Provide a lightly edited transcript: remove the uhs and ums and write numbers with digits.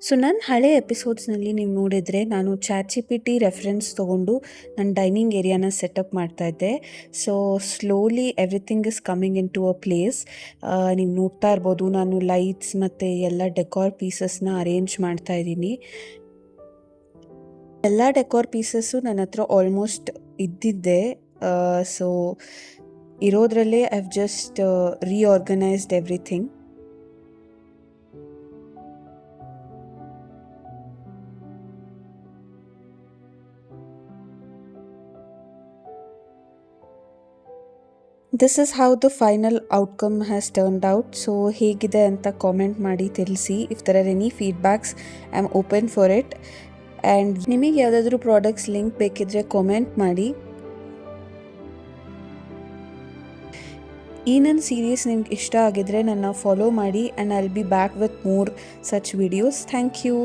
So ನನ್ನ ಹಳೆ ಎಪಿಸೋಡ್ಸ್ನಲ್ಲಿ ನೀವು ನೋಡಿದರೆ ನಾನು chat G P T reference ತೊಗೊಂಡು ನನ್ನ ಡೈನಿಂಗ್ ಏರಿಯಾನ ಸೆಟಪ್ ಮಾಡ್ತಾಯಿದ್ದೆ. So slowly everything is coming into a place. ನೀವು ನೋಡ್ತಾ ಇರ್ಬೋದು, ನಾನು ಲೈಟ್ಸ್ ಮತ್ತು ಎಲ್ಲ ಡೆಕೋರ್ ಪೀಸಸ್ನ ಅರೇಂಜ್ ಮಾಡ್ತಾ ಇದ್ದೀನಿ. ಎಲ್ಲ ಡೆಕೋರ್ ಪೀಸಸ್ಸು ನನ್ನ ಹತ್ರ ಆಲ್ಮೋಸ್ಟ್ ಇದ್ದಿದ್ದೆ. ಸೊ ಇರೋದ್ರಲ್ಲೇ I have just reorganised everything. This is how the final outcome has turned out. So ಹೇಗಿದೆ ಅಂತ ಕಾಮೆಂಟ್ ಮಾಡಿ ತಿಳಿಸಿ. If there are any feedbacks, I am open for it. And ನಿಮಗೆ ಯಾವುದಾದ್ರೂ ಪ್ರಾಡಕ್ಟ್ಸ್ ಲಿಂಕ್ ಬೇಕಿದ್ರೆ comment ಮಾಡಿ. ಈ ನನ್ನ ಸೀರೀಸ್ ನಿಮ್ಗೆ ಇಷ್ಟ ಆಗಿದ್ರೆ ನನ್ನ ಫಾಲೋ ಮಾಡಿ, and I will be back with more such videos. Thank you.